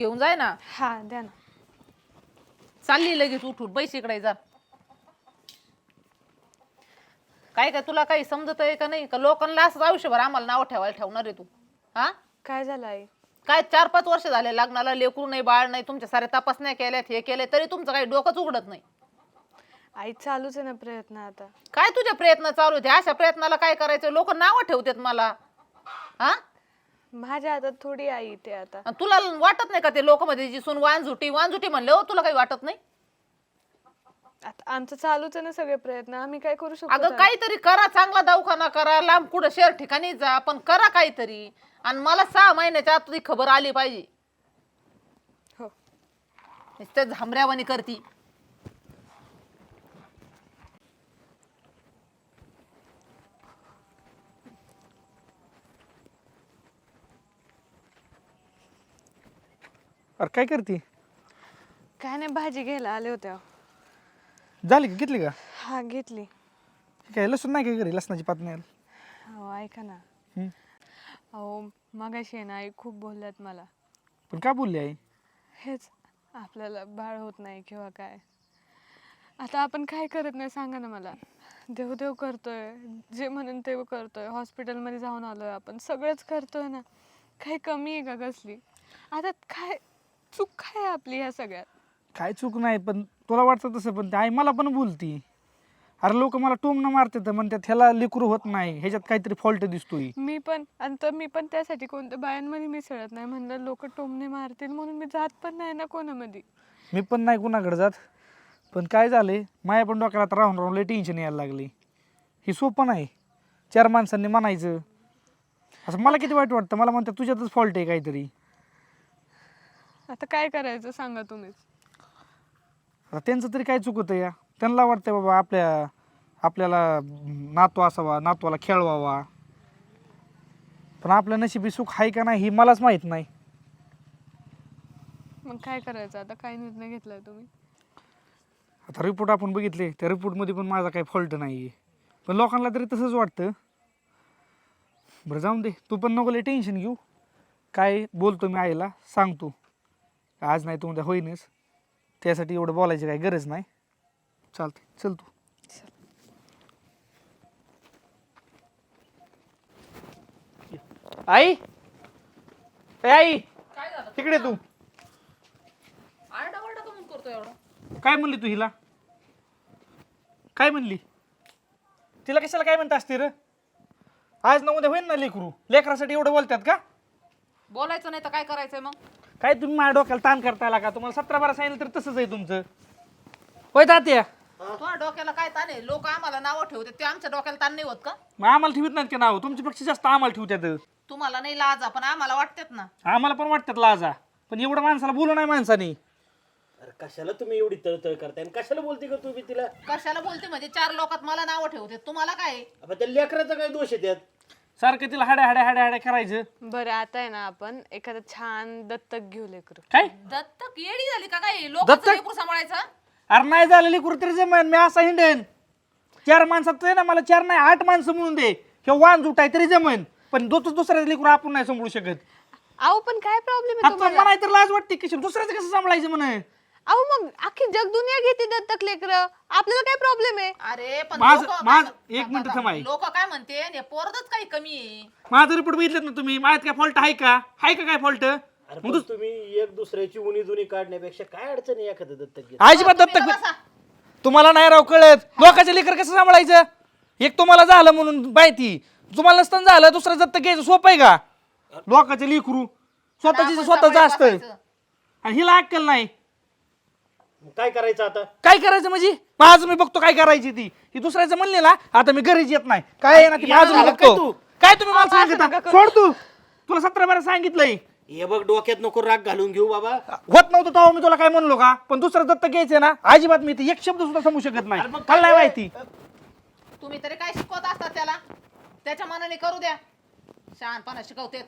घेऊन जाय ना. हा द्या ना. चालली लगेच उठून बैस इकडे जा. काय काय तुला काही समजत आहे का नाही का लोकांना असं आयुष्यभर आम्हाला नाव ठेवायला ठेवणार आहे तू. हा काय झालं आई? काय 4-5 वर्ष झाले लग्नाला, लेकरू नाही बाळ नाही, तुमच्या सारे तपासण्या केल्यात हे केले तरी तुमचं काही डोकंच उघडत नाही. आई चालूच आहे ना प्रयत्न आता. काय तुझे प्रयत्न चालू होते? अशा प्रयत्नाला काय करायचं? लोक नाव ठेवतात मला. हा माझ्या हातात थोडी आई ते आता. आणि तुला वाटत नाही का ते लोक मध्ये जी सून वांझुटी म्हणले हो, तुला काही वाटत नाही? आता आमचं चालूच आहे ना सगळे प्रयत्न, आम्ही काय करू शकतो? अगं काहीतरी करा, चांगला दवाखाना करा, लांब कुठं शहर ठिकाणी जा, पण करा काहीतरी. आणि मला 6 महिन्याच्या आत तुझी खबर आली पाहिजे. हो नुसतं झांबऱ्यावानी करती. अरे काय करते? काय नाही, भाजी घ्यायला आले होते. झाली का? घेतली का? हा घेतली. काय लसूण नाही का घरी? लसणाची पात नाही. हो ऐका ना. अहो मगाशी आहे ना आई खूप बोलल्यात मला. पण का बोलली आई? हेच आपल्याला बाळ होत नाही किंवा काय. आता आपण काय करत नाही सांगा ना मला. देव करतोय, जे म्हणून ते करतोय, हॉस्पिटलमध्ये जाऊन आलोय आपण, सगळंच करतोय ना. काही कमी आहे का कसली? आता काय चूक काय आपली ह्या सगळ्यात? काय चूक नाही, पण तुला वाटतं तसं, पण आई मला पण बोलती. अरे लोक मला टोमणं मारतात, म्हणतात ह्याला लेकरू होत नाही, ह्याच्यात काहीतरी फॉल्ट दिसतोय. मी पण त्यासाठी कोणत्या बायांमध्ये मिसळत नाही. म्हणलं लोक टोमणे मारतील म्हणून मी जात पण नाही ना कोणामध्ये. मी पण नाही कुणाकडे जात. पण काय झाले, माझ्या पण डोक्याला आता राहून राहून लय टेन्शन यायला लागली. ही सोपं नाही 4 माणसांनी म्हणायचं. असं मला किती वाईट वाटतं. मला म्हणतात तुझ्यातच फॉल्ट आहे काहीतरी. आता काय करायचं सांगा तुम्हीच. आता त्यांचं तरी काय चुकतं या? त्यांना वाटतं बाबा आपल्याला नातू असावा, नातवाला खेळवावा. पण आपलं नशिबी सुख आहे का नाही हे मलाच माहीत नाही. मग काय करायचं आता? काय निर्णय घेतलाय तुम्ही? आता रिपोर्ट आपण बघितले, त्या रिपोर्टमध्ये पण माझा काही फॉल्ट नाही आहे. पण लोकांना तरी तसंच वाटतं. बरं जाऊन दे, तू पण नको लय टेन्शन घेऊ. काय बोलतो मी आईला, सांगतो. आज नाही तू उद्या होईनच. त्यासाठी एवढं बोलायची काही गरज नाही. चालते, चल तू. आई ए आई, काय झालं? तिकडे तू. आरडाओरडा कमून करतोय एवढं? काय म्हणली तू हिला? काय म्हणली? तिला कशाला काय म्हणत असते रे? आज ना उद्या होईन ना लेकरू. लेकरासाठी एवढं बोलतात का? बोलायचं नाही तर काय करायचंय मग? काय तुम्ही माझ्या डोक्याला ताण करता आला का? तुम्हाला 17-12 सांगितलं तर तसंच आहे तुमचं. होय तात्या? तुझ्या डोक्याला काय ताण आहे? लोक आम्हाला नावं ठेवते, ते आमच्या डोक्याला ताण नाही होत का? मग आम्हाला ठेवत नाहीत का नाव? तुमच्यापेक्षा जास्त आम्हाला ठेवतात. तुम्हाला नाही लाजा, पण आम्हाला वाटतात ना. आम्हाला पण वाटतात लाजा. पण एवढं माणसाला बोलू नाही माणसाने. अरे कशाला तुम्ही एवढी तळतळ करताय आणि कशाला बोलते का तुम्ही तिला? कशाला बोलते म्हणजे 4 लोकात मला नावं ठेवते, तुम्हाला काय आहे? आपण त्या लेकराचा काय दोष आहे त्यात? सारखं तिला हाड्या करायचं. बरं आता आहे ना आपण एखादं छान दत्तक घेऊ लेकरू. काय? दत्तक येडी झाली का काय? लोकांचं लेकरू सांभाळायचं? अरे नाही झालं लेकरू तरी जमेन. मी असा हिंडेन 4 माणसात आहे ना, मला 4 नाही 8 माणसं म्हणून दे. हे वाण जुटाय तरी जमेन. पण दुसऱ्या लेकरू आपण नाही सांभाळू शकत. अहो पण काय प्रॉब्लेम आहे आता तुम्हाला? मला तर लाज वाटते की दुसऱ्याचं कसं सांभाळायचं म्हणे. अहो मग अख्खी जग दुनिया घेते दत्तक लेकर, आपल्याला काय प्रॉब्लेम आहे? अरे पण एक मिनिट थांबाय. लोक काय म्हणते हे पोरगच काही कमी आहे. माझा रिपोर्ट बघितलं ना तुम्ही? माझ्यात काय फॉल्ट आहे का? आहे का काय फॉल्ट? अरे पण तुम्ही एक दुसऱ्याची उणी जुनी काढण्यापेक्षा काय अडचण आहे एखादं दत्तक घेत? अजिबात तुम्ही दत्तक गप्प बसा. तुम्हाला नाही राव कळत. लोकांचे लेकर कसं सांभाळायचं? एक तुम्हाला झालं म्हणून माहिती, तुम्हाला नसताना झालं दुसरं दत्तक घ्यायचं सोपं आहे का? लोकांचे लेकरू स्वतःची आपण स्वतःच सांभाळून असतं बसायचं. आणि हिला अक्कल नाही. मग काय करायचं आता? काय करायचं म्हणजे? माझं मी बघतो काय करायची ती. ही दुसऱ्याचं म्हणले ना, आता मी घरीच येत नाही. काय आहे ना ती माझं मी झालं काय बघतो. तू? काय तुम्ही मला सांगितलं? सोड तू. तुला 17-12 सांगितलंय. हे बघ डोक्यात नको राग घालून घेऊ बाबा. होत नव्हतं तेव्हा मी तुला काय म्हणलो का? पण दुसरं दत्तक घ्यायचं ना, अजिबात मी ते एक शब्द सुद्धा समजू शकत नाही. मला नाही माहिती. तुम्ही तरी काय शिकवत असतात त्याला? त्याच्या मनाने करू द्या. शहाणपणा शिकवते.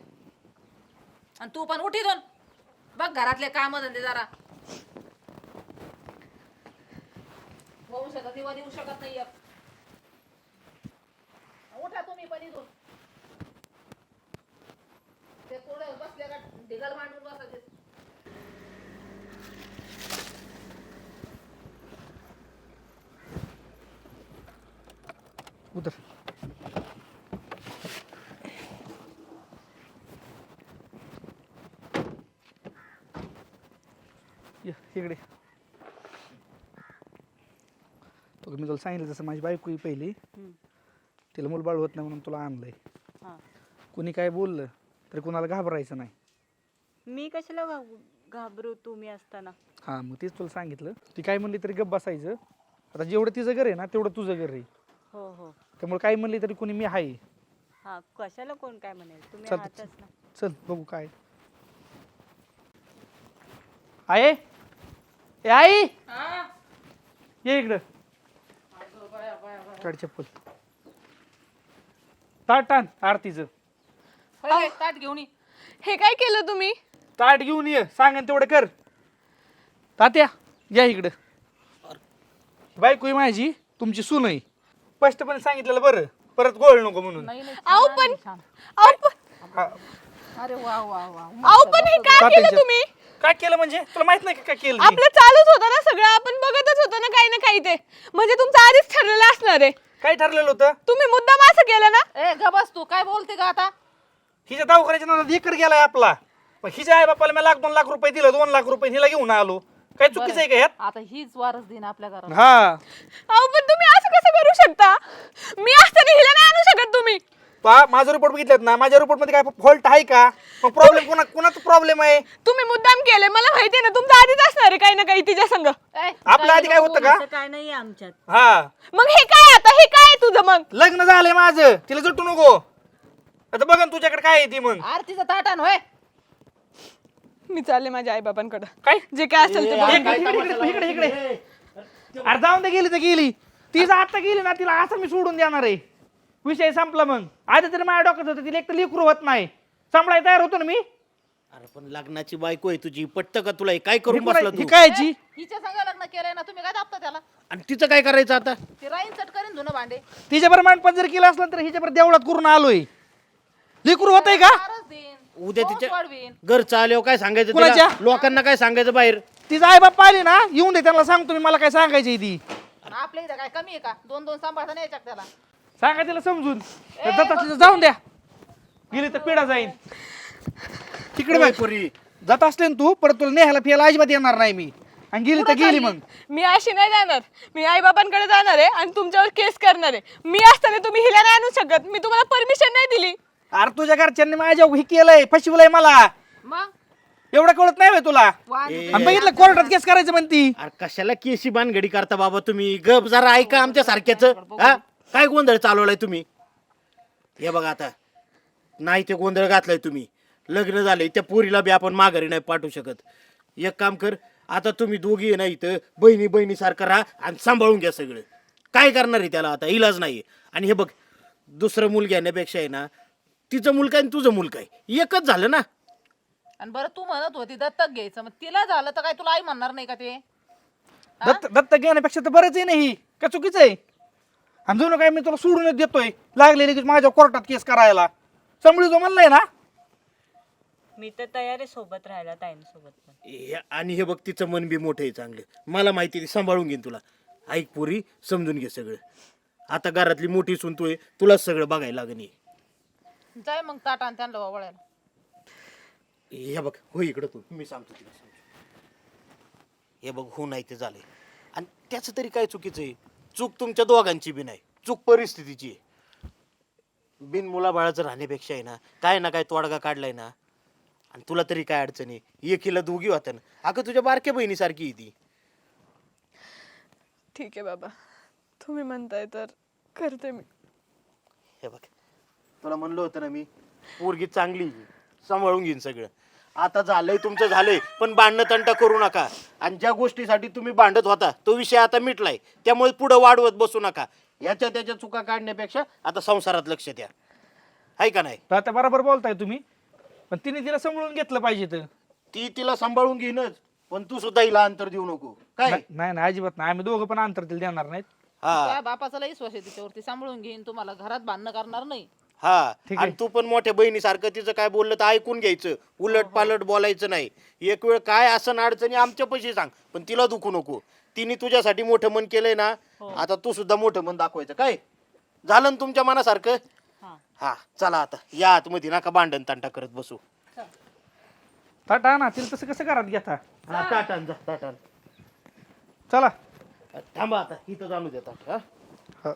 आणि तू पण उठी दोन बघ घरातले काम धंदे जरा. होऊ शकत दिवा देऊ शकत नाही. उठा तुम्ही पण इथून. ते थोडं बसले का ढिगल मांडून बसायचे. उतर. ये इकडे. तो मी तुला सांगितलं तसं माझी बायको ही पहिली तिला मूलबाळ होत नाही म्हणून तुला आणलंय. कुणी काय बोललं तरी कुणाला घाबरायचं नाही. मी कशाला घाबरू तुम्ही असताना. हा मग तेच तुला सांगितलं. ती काय म्हणली तरी गप्प बसायचं. आता जेवढं तिचं घर आहे ना तेवढं तुझं घर आहे. हो हो त्यामुळे काय म्हणली तरी कुणी मी आहे. हा कशाला कोण काय म्हणेल तुम्ही चल आहातच ना. चल बघू काय आहे. ए आई ये इकडं. काढ चप्पल. ताट टाण आरतीचं. होय, ताट घेऊन ये. हे काय केलं तुम्ही? ताट घेऊन ये. सांगेन तेवढं कर. तात्या या इकडं. बायको आहे माझी तुमची सून आहे. स्पष्टपणे सांगितलेलं बरं. परत गोळ नको म्हणून. नाही नाही, आहो छान पण आहे, छान. आहो पण हा, अरे वा वा वा. आहो पण हे काय केलं तात्याच्या- तुम्ही? काय केलं म्हणजे तुला माहित नाही का काय केलं ते? आपलं चालूच होतं ना सगळं, आपण बघतच होतो ना काही ना काही. ते म्हणजे तुमचं आधीच ठरलेलं असणार आहे. काय ठरलेलं होतं? तुम्ही मुद्दाम असं केलं ना. ए ग बस, तू काय बोलते का आता? हिच्या दवाखान्याच्या नादात एकर गेलाय आपला. पण हिच्या आई बापाला मी 1,00,000-2,00,000 रुपये दिलं. 2,00,000 रुपये हिला घेऊन आलो. काय चुकीचं आहे का ह्यात? आता हीच वारस दिन आपल्या घरात. हा अहो पण तुम्ही असं कसं करू शकता? मी असताना हिला नाही आणू शकत तुम्ही. पहा माझा रिपोर्ट बघितलेत ना. माझ्या रिपोर्ट मध्ये काय फॉल्ट आहे का? मग प्रॉब्लेम कोणाचा प्रॉब्लेम आहे? तुम्ही मुद्दाम केलंय मला माहिती आहे ना. तुमचं आधीच असणार आहे काही ना काही तिच्या संग. ए, आपल्या आधी काय होतं का? असं काय नाही आमच्यात. हा मग हे काय आता? हे काय आहे तुझं मग? लग्न झालंय माझं. तिला जटू नको. आता बघा ना तुझ्याकडे काय आहे ती मग. आरतीचं ताटान होय. मी चालले माझ्या आई बाबांकडे. काय जे काय असेल ते बघून घे. इकडे अरे जाऊन दे. गेली तर गेली. तिचं आता गेली ना तिला असं मी सोडून देणार आहे. विषय संपला. मग आधी तरी माझ्या डोक्यात होतं तिला एक तर लेकरू होत नाही. सांभाळायला तयार होतो ना मी. अरे पण लग्नाची बायको आहे तुझी. पटतं का तुला? हे काय करून बसला ही तू? काय याची? हिच्या संग लग्न केलंय ना तुम्ही, काय दाबता त्याला? आणि तिचं काय करायचं आता? ते राईन चट करीन धुणं भांडे. तिच्यावर मांडपात जर केलं असलं तर हिच्यावर देवळात करून आलोय. लेकरू होतंय का? वारस दिन. उद्या वंश तिच्या वाढवीन. घरचं आल्यावर काय सांगायचं कुणाच्या? तिला? लोकांना काय सांगायचं बाहेर? तिचा आई बाप आली ना येऊन दे त्यांना सांगतो मी मला काय सांगायची ती. आणि आपल्या इथं काय कमी आहे का? दोन दोन सांभाळता नाही याच्यात त्याला. सांगा तिला समजून. जात असली तर जाऊन द्या. गेली तर पिढा जाईन. तिकडे बघ. पोरी. जात असले ना तू परत तुला नेहायला फिरायला अजिबात येणार नाही मी. आणि गेली तर गेली मग. मी अशी नाही जाणार. मी आई बाबांकडे जाणार आहे आणि तुमच्यावर केस करणार आहे. मी असताना तुम्ही हिला नाही आणू शकत. मी तुम्हाला परमिशन नाही दिली. अरे तुझ्या घरच्यांनी माझ्या हे केलंय. फसवलंय मला. मग एवढं कळत नाही होय तुला? वाद आणि बघितलं कोर्टात केस करायचं म्हणती. अरे कशाला केशी बानगडी करता बाबा तुम्ही? गप जरा ऐका आमच्या सारख्याच. हा काय गोंधळ चालवलाय तुम्ही? हे बघा आता नाही ते गोंधळ घातलाय तुम्ही. लग्न झालंय त्या पोरीला बी आपण माघारी नाही पाठवू शकत. एक काम कर आता तुम्ही दोघी आहे ना इथं बहिणी बहिणी सारखं राहा आणि सांभाळून घ्या सगळं. काय करणार आहे त्याला आता? इलाज नाहीये. आणि हे बघ दुसरं मुल घेण्यापेक्षा आहे ना तिचं मुलगा आणि तुझं मुलगा आहे एकच झालं ना. आणि बरं तू म्हणत होती दत्तक घ्यायचं, मग तिला झालं तर काय तुला आई म्हणणार नाही का ते? दत्तक घेण्यापेक्षा तर बरंच आहे नाही. का चुकीचं आहे? आणि जुनं काय मी तुला सोडूनच देतोय. लागलेली की माझ्या कोर्टात केस करायला. समजू जो म्हणलंय ना. मी तर तयार आहे सोबत राहायला ताईंसोबत पण. आणि हे बघ तिचं मन बी मोठं आहे चांगलं. मला माहिती आहे ती सांभाळून घेईन तुला. ऐक पोरी समजून घे सगळं. आता घरातली मोठी सून तू आहे. तुलाच सगळं बघायला लागेल. जाय मग ताटा आणि त्यांना वळायला. हे बघ हो इकडं तू. मी सांगतो तिला समजून. हे बघ हो नाही ते झालंय. आणि त्याचं तरी काय चुकीचं आहे? चूक तुमच्या दोघांची बी नाही. चूक परिस्थितीची आहे. बिन मुलाबाळाचं राहण्यापेक्षा आहे ना काय तोडगा काढलाय ना. आणि तुला तरी काय अडचण आहे? एकीला दोघी होत्या ना. अगं तुझ्या बारक्या बहिणीसारखी आहे ती. ठीक आहे बाबा, तुम्ही म्हणताय तर करते मी. हे बघ तुला म्हणलं होतं ना मी पोरगी चांगली आहे. सांभाळून घेईन सगळं. आता झालंय तुमचं झालंय. पण भांडणं तंटा करू नका. आणि ज्या गोष्टीसाठी तुम्ही भांडत होता तो विषय आता मिटलाय. त्यामुळे पुढे वाढवत बसू नका. याच्या त्याच्या चुका काढण्यापेक्षा आता संसारात लक्ष द्या. आहे का नाही? तर आता बरोबर बोलताय तुम्ही. पण तिने तिला समजून घेतलं पाहिजे तर. ती तिला सांभाळून घेईनच. पण तू सुद्धा हिला अंतर देऊ नको. काय? नाही नाही अजिबात नाही. आम्ही दोघं पण अंतर तिला देणार नाहीत. हा त्या बापाचा लई विश्वास आहे तिच्यावरती. सांभाळून घेईन तुम्हाला. घरात भांडणं करणार नाही. हा. ठीक आहे. आणि तू पण मोठ्या बहिणीसारखं तिचं काय बोललं तर ऐकून घ्यायचं. उलट पालट बोलायचं नाही. एक वेळ काय असं अडचणी आमच्या पैसे सांग. पण तिला दुखू नको. तिने तुझ्यासाठी मोठं मन केलंय ना. आता तू सुद्धा मोठं मन दाखवायचं. काय? झालं ना तुमच्या मनासारखं? हा. हा चला आता या आतमध्ये नका भांडण तांटा करत बसू. ताटा ना तिला तसं कसं घरात घेता. हा ताटान जा ताटान. चला. थांबा आता इथं जाणू देतात. हा हा